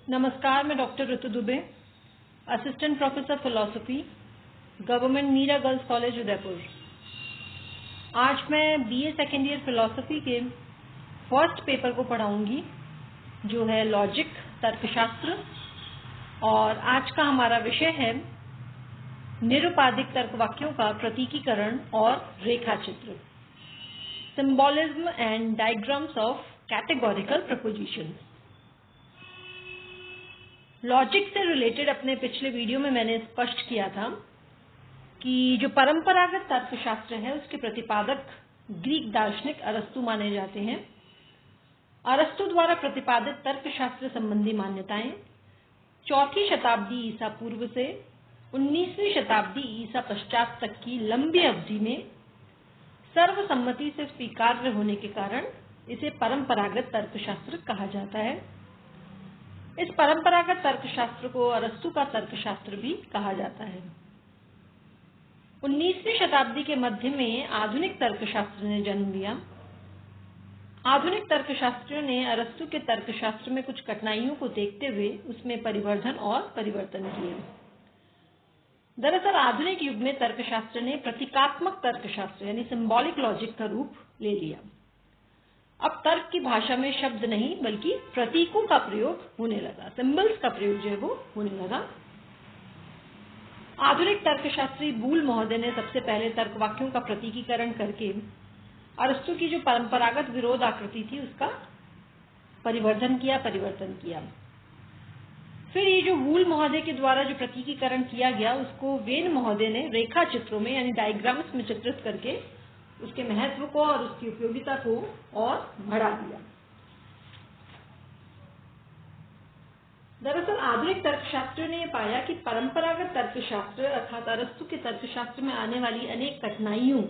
नमस्कार, मैं doctor Ritu Dubey, assistant professor philosophy, government Meera girls college Udaipur. आज मैं बीए सेकेंड ईयर फिलॉसफी के फर्स्ट पेपर को पढ़ाऊंगी, जो है लॉजिक तर्कशास्त्र। और आज का हमारा विषय है निरुपाधिक तर्क वाक्यों का प्रतीकीकरण और रेखाचित्र, symbolism and diagrams of categorical propositions. Logic से रिलेटेड अपने पिछले वीडियो में मैंने स्पष्ट किया था कि जो परंपरागत तर्कशास्त्र है उसके प्रतिपादक ग्रीक दार्शनिक अरस्तु माने जाते हैं। अरस्तु द्वारा प्रतिपादित तर्कशास्त्र संबंधी मान्यताएं 4वीं शताब्दी ईसा पूर्व से 19वीं शताब्दी ईसा पश्चात तक की लंबी अवधि में सर्वसम्मति से स्वीकार्य होने के कारण इसे परंपरागत तर्कशास्त्र कहा जाता है। इस परंपरागत तर्कशास्त्र को अरस्तु का तर्कशास्त्र भी कहा जाता है। 19वीं शताब्दी के मध्य में आधुनिक तर्कशास्त्र ने जन्म लिया। आधुनिक तर्कशास्त्रियों ने अरस्तु के तर्कशास्त्र में कुछ कठिनाइयों को देखते हुए उसमें परिवर्धन और परिवर्तन किए। दरअसल आधुनिक युग में तर्कशास्त्र ने प्रतीकात्मक तर्कशास्त्र यानी सिंबॉलिक लॉजिक का रूप ले लिया। अब तर्क की भाषा में शब्द नहीं बल्कि प्रतीकों का प्रयोग होने लगा, सिंबल्स का प्रयोग जो है वो होने लगा। आधुनिक तर्कशास्त्री बूल महोदय ने सबसे पहले तर्क वाक्यों का प्रतीकीकरण करके अरस्तु की जो परंपरागत विरोध आकृति थी उसका परिवर्तन किया, परिवर्तन किया। फिर ये जो बूल महोदय के द्वारा जो प्रतीकीकरण किया गया उसको वेन महोदय ने रेखा चित्रों में यानी डायग्राम्स में चित्रित करके उसके महत्व को और उसकी उपयोगिता को और बढ़ा दिया। दरअसल आधुनिक तर्कशास्त्रियों ने पाया कि परंपरागत तर्कशास्त्र अर्थात अरस्तु के तर्कशास्त्र में आने वाली अनेक कठिनाइयों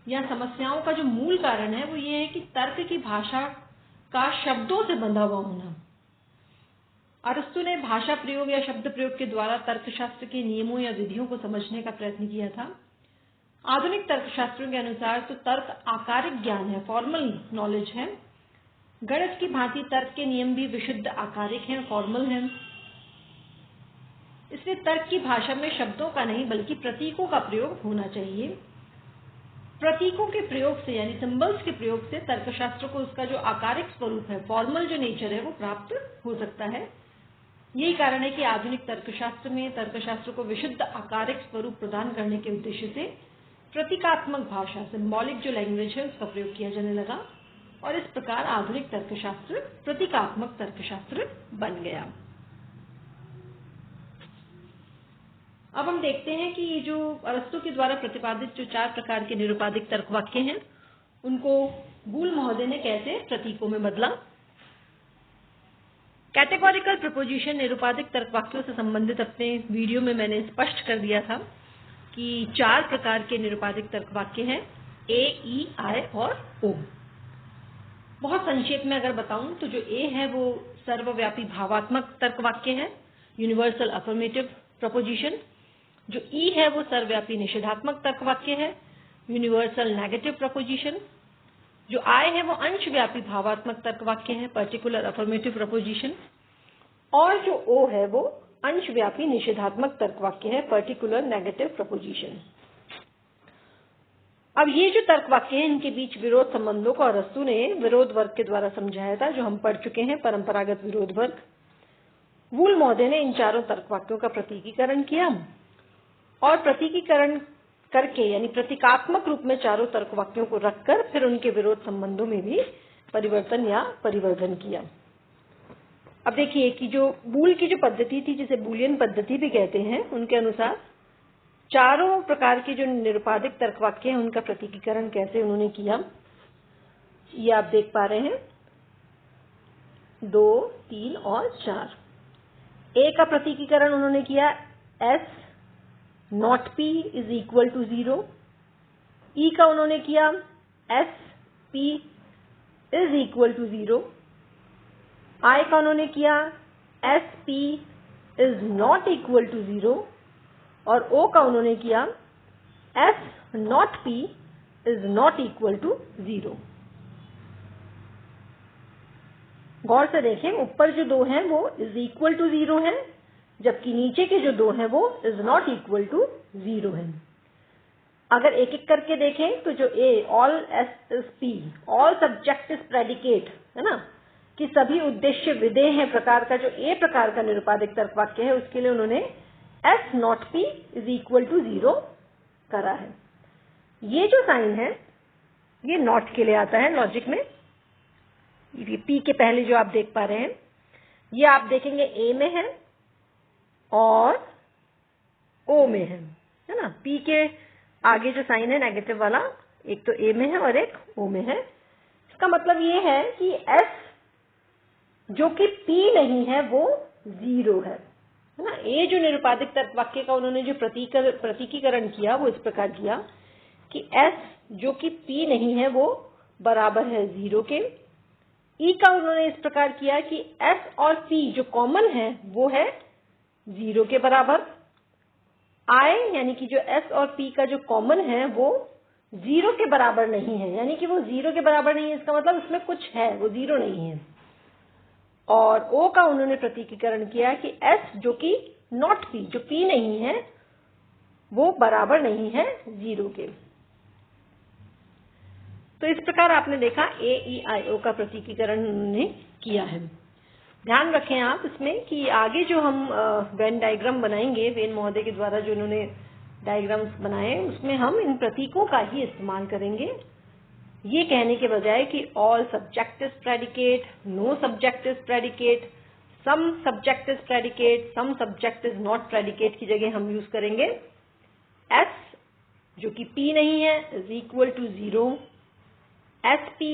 या समस्याओं का जो मूल कारण है वो ये है कि तर्क की भाषा का शब्दों से बंधा हुआ होना। अरस्तु ने भाषा प्रयोग या शब्द प्रयोग के द्वारा तर्कशास्त्र के नियमों या विधियों को समझने का प्रयत्न किया था। आधुनिक तर्कशास्त्रियों के अनुसार तो तर्क आकारिक ज्ञान है, फॉर्मल नॉलेज है। गणित की भांति तर्क के नियम भी विशुद्ध आकारिक हैं, फॉर्मल हैं। इसलिए तर्क की भाषा में शब्दों का नहीं बल्कि प्रतीकों का प्रयोग होना चाहिए। प्रतीकों के प्रयोग से यानी सिंबल्स के प्रयोग से तर्कशास्त्र को उसका जो आकारिक स्वरूप है, फॉर्मल जो नेचर है वो प्राप्त हो सकता है। यही कारण है कि आधुनिक तर्कशास्त्र में तर्कशास्त्र को विशुद्ध आकारिक स्वरूप प्रदान करने के उद्देश्य से प्रतीकात्मक भाषा, सिंबॉलिक जो लैंग्वेज है उसका प्रयोग किया जाने लगा और इस प्रकार आधुनिक तर्कशास्त्र प्रतीकात्मक तर्कशास्त्र बन गया। अब हम देखते हैं कि ये जो अरस्तु के द्वारा प्रतिपादित जो 4 प्रकार के निरुपाधिक तर्क वाक्य हैं उनको बूल महोदय ने कैसे प्रतीकों में बदला। कैटेगोरिकल प्रपोजिशन निरुपाधिक तर्क वाक्यों से संबंधित अपने वीडियो में मैंने स्पष्ट कर दिया था कि 4 प्रकार के निरुपाधिक तर्क वाक्य हैं, ए, ई, आई और ओ। बहुत संक्षेप में अगर बताऊं तो जो ए है वो सर्वव्यापी भावात्मक तर्क वाक्य है, यूनिवर्सल अफर्मेटिव प्रपोजिशन। जो ई है वो सर्वव्यापी निषेधात्मक तर्क वाक्य है, यूनिवर्सल नेगेटिव प्रपोजिशन। जो आई है वो अंशव्यापी भावात्मक तर्क वाक्य है, पर्टिकुलर अफर्मेटिव प्रपोजिशन। और जो ओ है वो अंशव्यापी निषेधात्मक तर्क वाक्य है, पर्टिकुलर नेगेटिव प्रपोजिशन। अब ये जो तर्क वाक्य हैं इनके बीच विरोध संबंधों को अरस्तु ने विरोध वर्ग के द्वारा समझाया था, जो हम पढ़ चुके हैं, परंपरागत विरोध वर्ग। बूल महोदय ने इन 4 तर्क वाक्यों का प्रतीकीकरण किया और प्रतीकीकरण करके यानी प्रतीकात्मक रूप में 4 तर्क वाक्यों को रखकर फिर उनके विरोध संबंधों में भी परिवर्तन या परिवर्धन किया। अब देखिए कि जो बूल की जो पद्धति थी जिसे बूलियन पद्धति भी कहते हैं, उनके अनुसार 4 प्रकार के जो निरुपाधिक तर्क वाक्य हैं उनका प्रतीकीकरण कैसे उन्होंने किया, ये आप देख पा रहे हैं। 2, 3 और 4। ए का प्रतीकीकरण उन्होंने किया S not P is equal to 0। E का उन्होंने किया S P is equal to 0। I का उन्होंने किया S P is not equal to 0 और ओ का उन्होंने किया S not P is not equal to 0। गौर से देखें, ऊपर जो 2 हैं वो इज इक्वल टू 0 है, जबकि नीचे के जो 2 हैं वो इज नॉट इक्वल टू 0 है। अगर एक एक करके देखें तो जो A, all S is P, all subject is predicate, है ना, कि सभी उद्देश्य विधेय हैं प्रकार का जो ए प्रकार का निरुपाधिक तर्क वाक्य है, उसके लिए उन्होंने S not P is equal to 0 करा है। ये जो साइन है ये नॉट के लिए आता है लॉजिक में। ये पी के पहले जो आप देख पा रहे हैं, ये आप देखेंगे ए में है और ओ में है ना। पी के आगे जो साइन है नेगेटिव वाला, एक तो ए में है और एक ओ में है। इसका मतलब ये है कि एस जो कि पी नहीं है वो 0 है ना। ए जो निरुपाधिक तर्क वाक्य का उन्होंने जो प्रतीकीकरण किया वो इस प्रकार किया कि एस जो कि पी नहीं है वो बराबर है 0 के। ई का उन्होंने इस प्रकार किया कि एस और पी जो कॉमन है वो है 0 के बराबर। आई यानी कि जो एस और पी का जो कॉमन है वो 0 के बराबर नहीं है, यानी कि वो 0 के बराबर नहीं है, इसका मतलब उसमें कुछ है, वो 0 नहीं है। और ओ का उन्होंने प्रतीकीकरण किया कि एस जो कि नॉट पी, जो पी नहीं है, वो बराबर नहीं है 0 के। तो इस प्रकार आपने देखा ए ई आई ओ का प्रतीकीकरण उन्होंने किया है। ध्यान रखें आप इसमें कि आगे जो हम वेन डायग्राम बनाएंगे, वेन महोदय के द्वारा जो उन्होंने डायग्राम्स बनाए, उसमें हम इन प्रतीकों का ही इस्तेमाल करेंगे, ये कहने के बजाय कि all subject is predicate, no subject is predicate, some subject is predicate, some subject is not predicate की जगह हम यूज करेंगे एस जो कि पी नहीं है is equal to 0, S P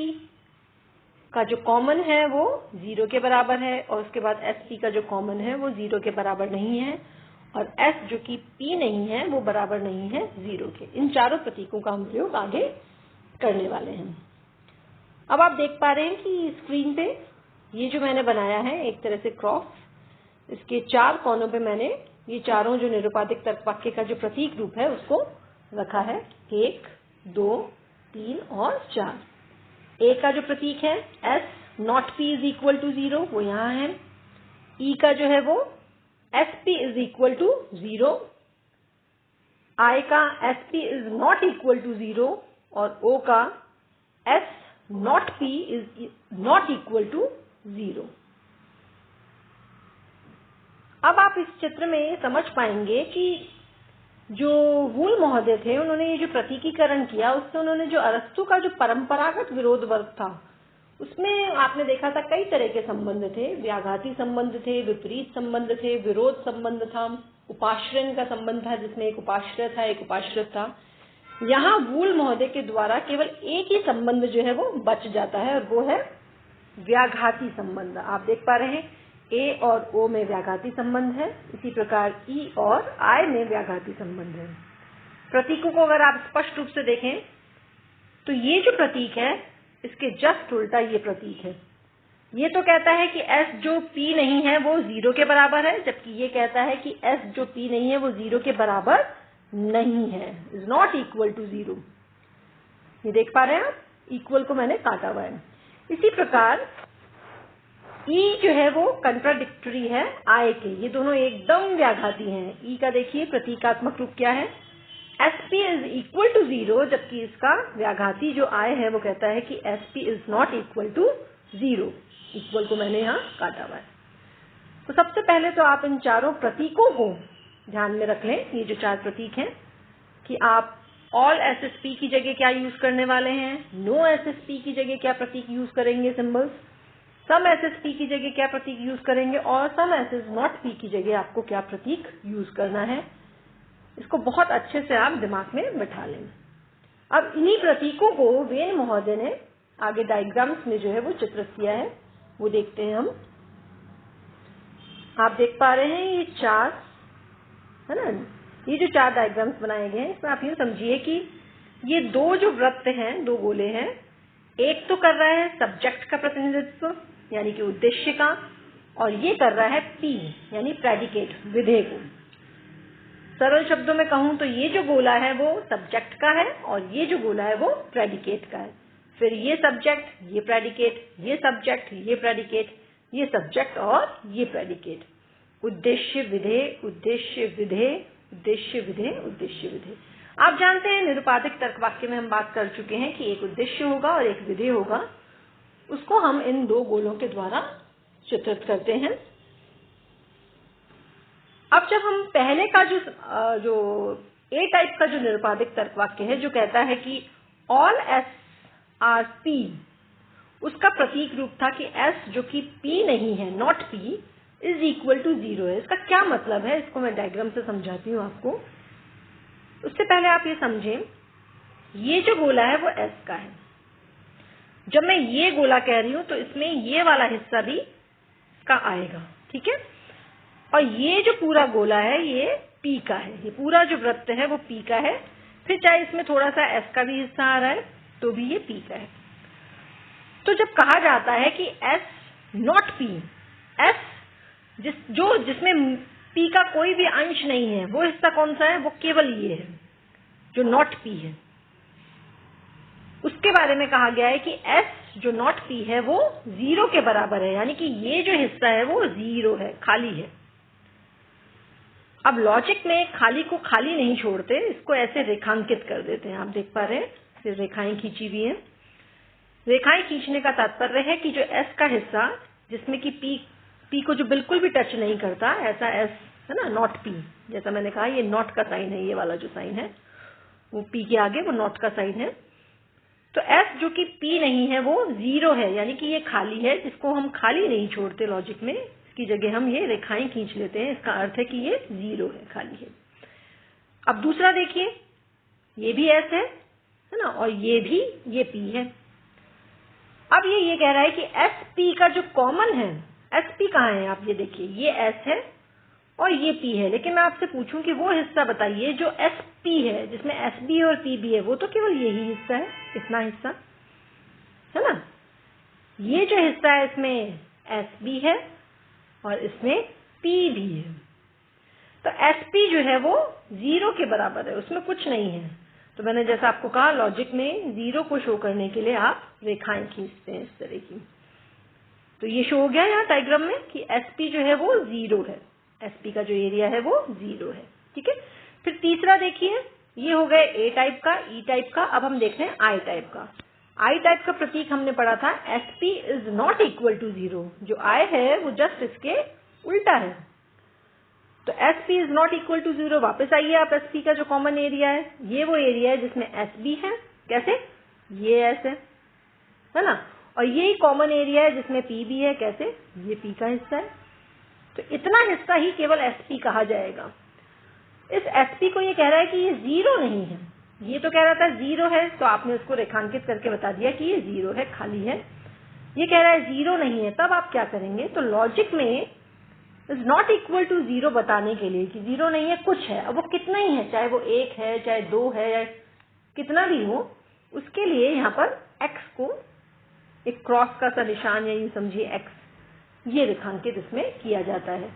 का जो कॉमन है वो 0 के बराबर है, और उसके बाद एस पी का जो कॉमन है वो 0 के बराबर नहीं है, और एस जो कि पी नहीं है वो बराबर नहीं है 0 के। इन चारों प्रतीकों का हम प्रयोग आगे करने वाले हैं। अब आप देख पा रहे हैं कि स्क्रीन पे ये जो मैंने बनाया है एक तरह से क्रॉस, इसके 4 कोनों पे मैंने ये चारों जो निरुपाधिक तर्क वाक्य का जो प्रतीक रूप है उसको रखा है, 1, 2, 3 और 4। ए का जो प्रतीक है S not P is equal to 0 वो यहाँ है। ई का जो है वो S P is equal to 0, I का S P is not equal to 0 और ओ का S not P is not equal to 0। अब आप इस चित्र में समझ पाएंगे कि जो वूल महोदय थे उन्होंने ये जो प्रतीकीकरण किया उससे उन्होंने जो अरस्तु का जो परंपरागत विरोध वर्ग था उसमें आपने देखा था कई तरह के संबंध थे, व्याघाती संबंध थे, विपरीत संबंध थे, विरोध संबंध था, उपाश्रयन का संबंध था जिसमें एक उपाश्रय था एक उपाश्रित था। यहाँ वूल महोदय के द्वारा केवल एक ही संबंध जो है वो बच जाता है और वो है व्याघाती संबंध। आप देख पा रहे हैं ए और ओ में व्याघाती संबंध है, इसी प्रकार ई और आई में व्याघाती संबंध है। प्रतीकों को अगर आप स्पष्ट रूप से देखें तो ये जो प्रतीक है इसके जस्ट उल्टा ये प्रतीक है। ये तो कहता है कि एस जो पी नहीं है वो 0 के बराबर है, जबकि ये कहता है कि एस जो पी नहीं है वो 0 के बराबर नहीं है, इज नॉट इक्वल टू 0। ये देख पा रहे हैं आप, इक्वल को मैंने काटा हुआ है। इसी प्रकार ई जो है वो कंट्राडिक्टरी है आई के, ये दोनों एकदम व्याघाती हैं। ई का देखिए प्रतीकात्मक रूप क्या है, S P is equal to 0, जबकि इसका व्याघाती जो आई है वो कहता है कि S P is not equal to 0। Equal को मैंने यहाँ काटा हुआ है। तो सबसे पहले तो आप इन चारों प्रतीकों को ध्यान में रख लें, ये जो 4 प्रतीक हैं, कि आप ऑल एस एस पी की जगह क्या यूज करने वाले हैं, नो एस एस पी की जगह क्या प्रतीक यूज करेंगे सिंबल्स, सम एस एस पी की जगह क्या प्रतीक यूज करेंगे, और सम एस एस नॉट पी की जगह आपको क्या प्रतीक यूज करना है। इसको बहुत अच्छे से आप दिमाग में बिठा लें। अब इन्हीं प्रतीकों को वेन महोदय ने आगे डायग्राम्स में जो है वो चित्रित किया है, वो देखते हैं हम। आप देख पा रहे हैं ये 4 है ना, ये जो 4 डायग्राम्स बनाए गए हैं इसमें आप यूँ समझिए कि ये 2 जो वृत्त हैं, 2 गोले हैं, एक तो कर रहा है सब्जेक्ट का प्रतिनिधित्व यानी कि उद्देश्य का, और ये कर रहा है पी यानी प्रेडिकेट विधेय को। सरल शब्दों में कहूं तो ये जो गोला है वो सब्जेक्ट का है और ये जो गोला है वो प्रेडिकेट का है। फिर ये सब्जेक्ट, ये प्रेडिकेट, ये सब्जेक्ट, ये प्रेडिकेट, ये सब्जेक्ट और ये प्रेडिकेट। उद्देश्य विधेय, उद्देश्य विधेय, उद्देश्य विधेय, उद्देश्य विधेय। आप जानते हैं निरुपाधिक तर्क वाक्य में हम बात कर चुके हैं कि एक उद्देश्य होगा और एक विधेय होगा, उसको हम इन दो गोलों के द्वारा चित्रित करते हैं। अब जब हम पहले का जो ए टाइप का जो निरुपाधिक तर्क वाक्य है जो कहता है कि ऑल एस आर पी, उसका प्रतीक रूप था कि एस जो कि पी नहीं है, not P, is equal to 0 है। इसका क्या मतलब है, इसको मैं डायग्राम से समझाती हूँ आपको। उससे पहले आप ये समझें, ये जो गोला है वो एस का है। जब मैं ये गोला कह रही हूं तो इसमें ये वाला हिस्सा भी इसका आएगा, ठीक है। और ये जो पूरा गोला है ये पी का है, ये पूरा जो वृत्त है वो पी का है। फिर चाहे इसमें थोड़ा सा एस का भी हिस्सा आ रहा है तो भी ये पी का है। तो जब कहा जाता है कि एस नॉट पी, एस जिसमें पी का कोई भी अंश नहीं है, वो हिस्सा कौन सा है, वो केवल ये है जो नॉट पी है। उसके बारे में कहा गया है कि एस जो नॉट पी है वो 0 के बराबर है, यानी कि ये जो हिस्सा है वो 0 है, खाली है। अब लॉजिक में खाली को खाली नहीं छोड़ते, इसको ऐसे रेखांकित कर देते हैं। आप देख पा रहे हैं, फिर रेखाएं खींची हुई हैं। रेखाएं खींचने का तात्पर्य है कि जो एस का हिस्सा जिसमें कि पी को जो बिल्कुल भी टच नहीं करता, ऐसा एस है ना, नॉट पी, जैसा मैंने कहा ये नॉट का साइन है, ये वाला जो साइन है वो पी के आगे वो नॉट का साइन है। तो एस जो कि पी नहीं है वो 0 है, यानी कि ये खाली है, जिसको हम खाली नहीं छोड़ते लॉजिक में, इसकी जगह हम ये रेखाएं खींच लेते हैं। इसका अर्थ है कि ये 0 है, खाली है। अब दूसरा देखिए, ये भी एस है ना, और ये भी ये पी है। अब ये कह रहा है कि एस पी का जो कॉमन है, एस पी कहाँ है, आप ये देखिए, ये एस है और ये पी है। लेकिन मैं आपसे पूछूं कि वो हिस्सा बताइए जो एस पी है, जिसमें एस बी और पी भी है, वो तो केवल यही हिस्सा है, इतना हिस्सा है ना। ये जो हिस्सा है इसमें एस बी है और इसमें पी भी है। तो एस पी जो है वो 0 के बराबर है, उसमें कुछ नहीं है। तो मैंने जैसा आपको कहा, लॉजिक में 0 को शो करने के लिए आप रेखाएं खींचते हैं इस तरह की। तो ये शो हो गया यहाँ डायग्राम में कि एसपी जो है वो 0 है, एसपी का जो एरिया है वो 0 है, ठीक है। फिर तीसरा देखिए, ये हो गए ए टाइप का, ई टाइप का। अब हम देखते हैं आई टाइप का। आई टाइप का प्रतीक हमने पढ़ा था, SP is not equal to 0। जो आई है वो जस्ट इसके उल्टा है। तो SP is not equal to 0। वापस आइए आप, एसपी का जो कॉमन एरिया है, ये वो एरिया है जिसमें एसबी है, कैसे, ये एस है ना, और यही कॉमन एरिया है जिसमें पी भी है, कैसे, ये पी का हिस्सा है। तो इतना हिस्सा ही केवल एसपी कहा जाएगा। इस एसपी को ये कह रहा है कि ये 0 नहीं है, ये तो कह रहा था 0 है, तो आपने उसको रेखांकित करके बता दिया कि ये 0 है, खाली है। ये कह रहा है 0 नहीं है, तब आप क्या करेंगे, तो लॉजिक में इज नॉट इक्वल टू 0 बताने के लिए कि 0 नहीं है, कुछ है। अब वो कितना ही है, चाहे वो 1 है, चाहे 2 है, या कितना भी हो, उसके लिए यहाँ पर x को एक क्रॉस का सा निशान, या यूं समझिए x, ये रेखांकित इसमें किया जाता है।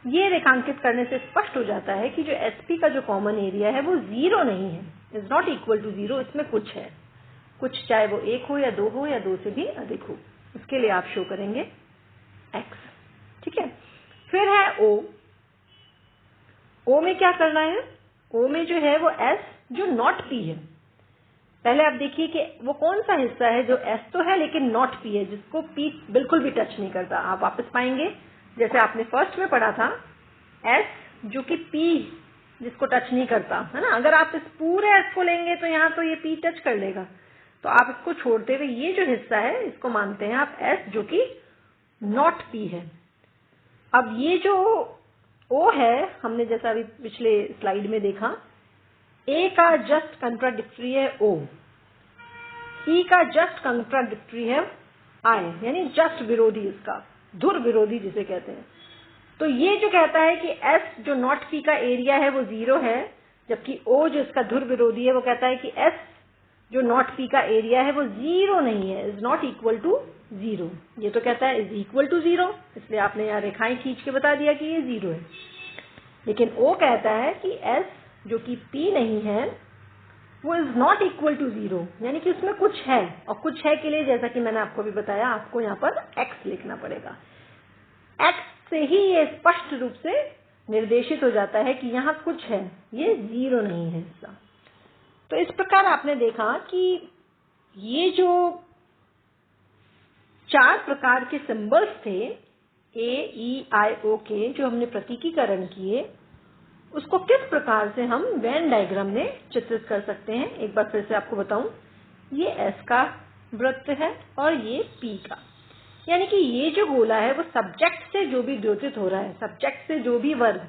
ये रेखांकित करने से स्पष्ट हो जाता है कि जो एसपी का जो कॉमन एरिया है वो 0 नहीं है, इज नॉट इक्वल टू 0, इसमें कुछ है, कुछ, चाहे वो 1 हो या 2 हो या 2 से भी अधिक हो। उसके लिए आप शो करेंगे x, ठीक है। फिर है o। o में क्या करना है, o में जो है वो s जो नॉट p है। पहले आप देखिए कि वो कौन सा हिस्सा है जो s तो है लेकिन नॉट p है, जिसको p बिल्कुल भी टच नहीं करता। आप वापस पाएंगे जैसे आपने फर्स्ट में पढ़ा था, s जो कि p जिसको टच नहीं करता है ना। अगर आप इस पूरे s को लेंगे तो यहाँ तो ये p टच कर लेगा, तो आप इसको छोड़ते हुए ये जो हिस्सा है इसको मानते हैं आप s जो कि नॉट p है। अब ये जो o है, हमने जैसा अभी पिछले स्लाइड में देखा, a का जस्ट कंट्राडिक्टरी है o, e का जस्ट कंट्राडिक्टरी है I, यानी जस्ट विरोधी, इसका धुर विरोधी जिसे कहते हैं। तो ये जो कहता है कि s जो नॉट p का एरिया है वो 0 है, जबकि o जो इसका धुर विरोधी है वो कहता है कि s जो नॉट p का एरिया है वो 0 नहीं है, इज नॉट इक्वल टू 0। ये तो कहता है इज इक्वल टू 0, इसलिए आपने यहाँ रेखाएं खींच के बता दिया कि ये 0 है। लेकिन o कहता है कि s जो कि p नहीं है वो इज नॉट इक्वल टू 0, यानी कि उसमें कुछ है, और कुछ है के लिए जैसा कि मैंने आपको भी बताया, आपको यहाँ पर x लिखना पड़ेगा। एक्स से ही ये स्पष्ट रूप से निर्देशित हो जाता है कि यहाँ कुछ है, ये 0 नहीं है हिस्सा। तो इस प्रकार आपने देखा कि ये जो 4 प्रकार के सिंबल्स थे ए, ई, आई, ओ के, जो हमने प्रतीकीकरण किए, उसको किस प्रकार से हम वेन डायग्राम में चित्रित कर सकते हैं। एक बार फिर से आपको बताऊं, ये एस का वृत्त है और ये पी का, यानी कि ये जो गोला है वो सब्जेक्ट से जो भी द्योतित हो रहा है, सब्जेक्ट से जो भी वर्ग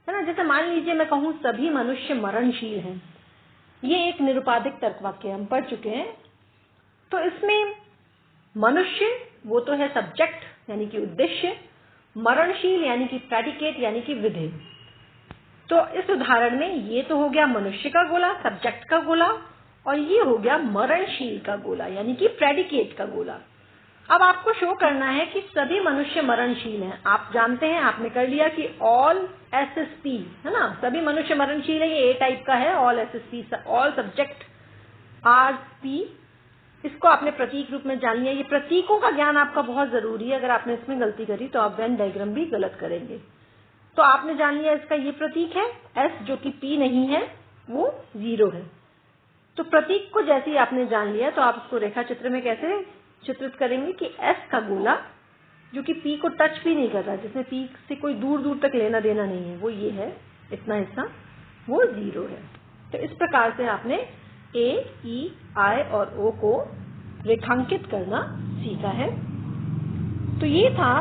है ना, जैसे मान लीजिए मैं कहूं सभी मनुष्य मरणशील हैं, ये एक निरुपाधिक तर्कवाक्य हम पढ़ चुके हैं। तो इसमें मनुष्य वो तो है सब्जेक्ट यानी कि उद्देश्य, मरणशील यानी कि प्रेडिकेट यानी कि विधेय। तो इस उदाहरण में ये तो हो गया मनुष्य का गोला, सब्जेक्ट का गोला, और ये हो गया मरणशील का गोला यानी कि प्रेडिकेट का गोला। अब आपको शो करना है कि सभी मनुष्य मरणशील हैं। आप जानते हैं, आपने कर लिया कि ऑल एसएसपी है ना, सभी मनुष्य मरणशील है, ये ए टाइप का है, all SSP, all subject R P. इसको आपने प्रतीक रूप में जान लिया। ये प्रतीकों का ज्ञान आपका बहुत जरूरी है, अगर आपने इसमें गलती करी तो आप वेन डायग्राम भी गलत करेंगे। तो आपने जान लिया इसका ये प्रतीक है एस, जो कि पी नहीं है, वो 0 है। तो प्रतीक को जैसे ही आपने जान लिया तो आप उसको रेखा चित्र में कैसे चित्रित करेंगे कि एस का गोला जो कि पी को टच भी नहीं कर रहा, जिसमें पी से कोई दूर दूर तक लेना देना नहीं है, वो ये है, इतना हिस्सा, वो 0 है। तो इस प्रकार से आपने ए, ई, आई और ओ को रेखांकित करना सीखा है। तो ये था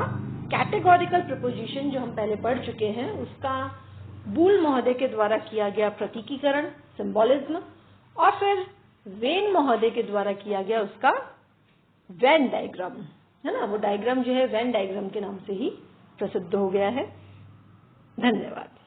कैटेगोरिकल प्रीपोजिशन जो हम पहले पढ़ चुके हैं, उसका बूल महोदय के द्वारा किया गया प्रतीकीकरण, सिंबोलिज्म, और फिर वेन महोदय के द्वारा किया गया उसका वेन डायग्राम, है ना। वो डायग्राम जो है वेन डायग्राम के नाम से ही प्रसिद्ध हो गया है। धन्यवाद।